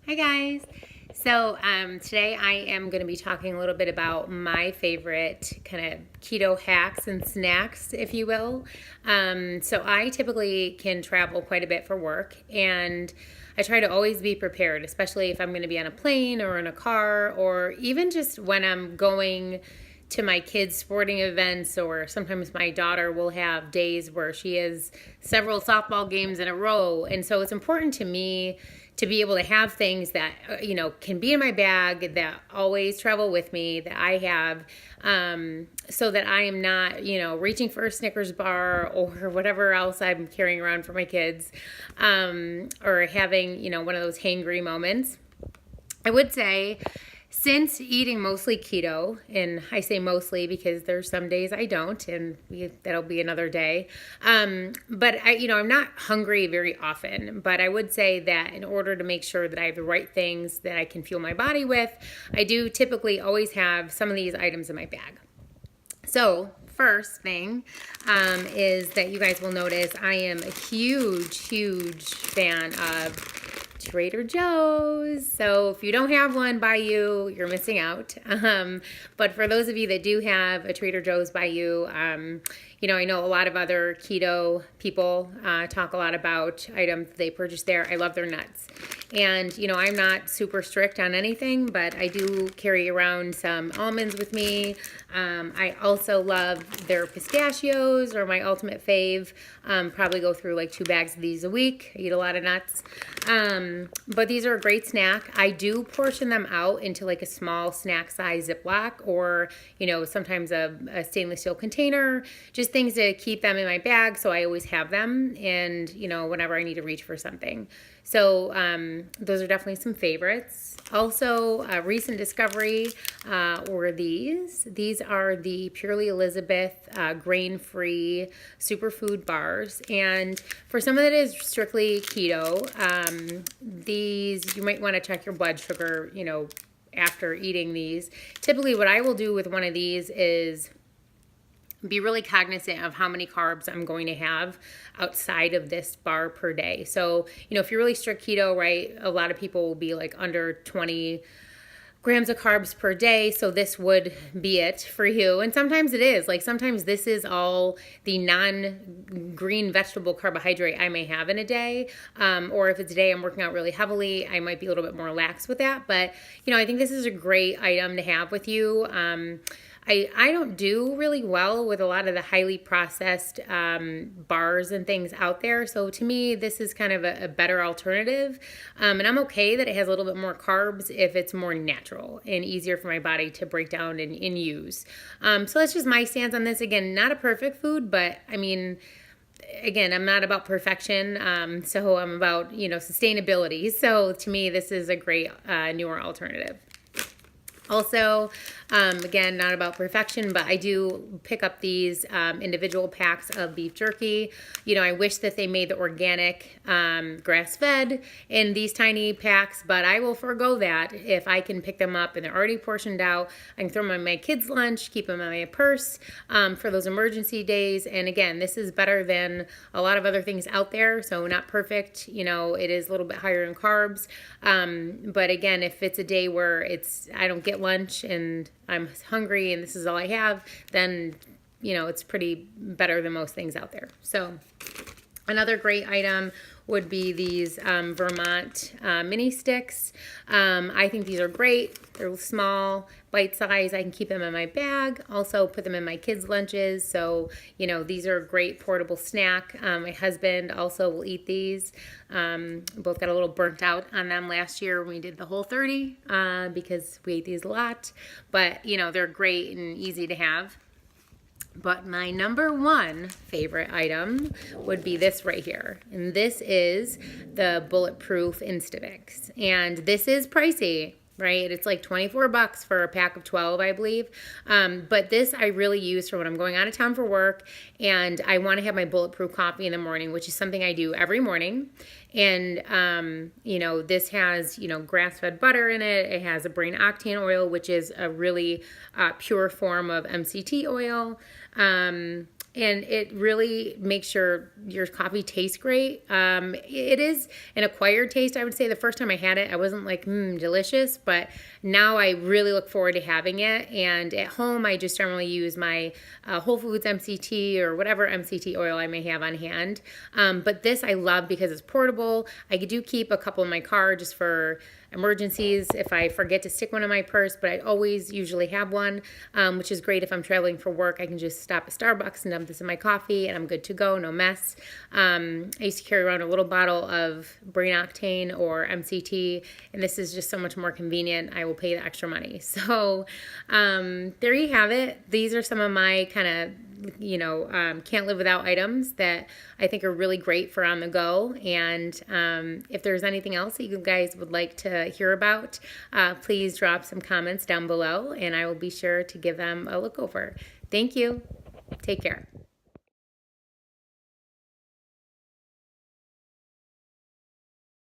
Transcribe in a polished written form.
Hi guys. Today I am going to be talking a little bit about my favorite kind of keto hacks and snacks, if you will. I typically can travel quite a bit for work, and I try to always be prepared, especially if I'm going to be on a plane or in a car, or even just when I'm going to my kids' sporting events, or sometimes my daughter will have days where she has several softball games in a row. And so it's important to me to be able to have things that, can be in my bag, that always travel with me, that I have, so that I am not, reaching for a Snickers bar or whatever else I'm carrying around for my kids, or having, one of those hangry moments. I would say, since eating mostly keto, and I say mostly because there's some days I don't, and that'll be another day. I'm not hungry very often, but I would say that in order to make sure that I have the right things that I can fuel my body with, I do typically always have some of these items in my bag. So first thing is that you guys will notice I am a huge fan of Trader Joe's. So if you don't have one by you, you're missing out. But for those of you that do have a Trader Joe's by you, I know a lot of other keto people talk a lot about items they purchase there. I love their nuts. And, I'm not super strict on anything, but I do carry around some almonds with me. I also love their pistachios, or my ultimate fave. Probably go through like 2 bags of these a week. I eat a lot of nuts. But these are a great snack. I do portion them out into like a small snack size Ziploc, or, sometimes a stainless steel container, just things to keep them in my bag. So I always have them, and, whenever I need to reach for something. So those are definitely some favorites. Also, a recent discovery were these. These are the Purely Elizabeth grain-free superfood bars. And for someone that is strictly keto, these, you might want to check your blood sugar, after eating these. Typically what I will do with one of these is be really cognizant of how many carbs I'm going to have outside of this bar per day. So, if you're really strict keto, right, a lot of people will be like under 20 grams of carbs per day. So this would be it for you. And sometimes it is. Like sometimes this is all the non-green vegetable carbohydrate I may have in a day. Or if it's a day I'm working out really heavily, I might be a little bit more lax with that. But, I think this is a great item to have with you. I don't do really well with a lot of the highly processed bars and things out there. So to me, this is kind of a better alternative. And I'm okay that it has a little bit more carbs if it's more natural and easier for my body to break down and use. So that's just my stance on this. Again, not a perfect food, but again, I'm not about perfection. So I'm about, sustainability. So to me, this is a great newer alternative. Also, again, not about perfection, but I do pick up these individual packs of beef jerky. I wish that they made the organic grass-fed in these tiny packs, but I will forego that if I can pick them up and they're already portioned out. I can throw them in my kids' lunch, keep them in my purse for those emergency days. And again, this is better than a lot of other things out there, so not perfect. It is a little bit higher in carbs. But again, if it's a day where I don't get lunch and I'm hungry and this is all I have, then it's pretty better than most things out there. So another great item would be these Vermont mini sticks. I think these are great. They're small, bite size. I can keep them in my bag. Also put them in my kids' lunches. So, these are a great portable snack. My husband also will eat these. Both got a little burnt out on them last year when we did the Whole30 because we ate these a lot. But, they're great and easy to have. But my number one favorite item would be this right here. And this is the Bulletproof Insta. And this is pricey, right? It's like $24 for a pack of 12, I believe. But this I really use for when I'm going out of town for work and I want to have my bulletproof coffee in the morning, which is something I do every morning. And, this has, grass-fed butter in it. It has a brain octane oil, which is a really pure form of MCT oil. and it really makes your coffee taste great. It is an acquired taste, I would say. The first time I had it, I wasn't like, delicious, but now I really look forward to having it. And at home, I just generally use my Whole Foods MCT or whatever MCT oil I may have on hand. But this I love because it's portable. I do keep a couple in my car just for emergencies if I forget to stick one in my purse, but I always usually have one, which is great if I'm traveling for work. I can just stop at Starbucks and dump this in my coffee and I'm good to go, no mess. I used to carry around a little bottle of Brain Octane or MCT, and this is just so much more convenient. I will pay the extra money. So there you have it. These are some of my kind of can't live without items that I think are really great for on the go. And if there's anything else that you guys would like to hear about, please drop some comments down below and I will be sure to give them a look over. Thank you. Take care.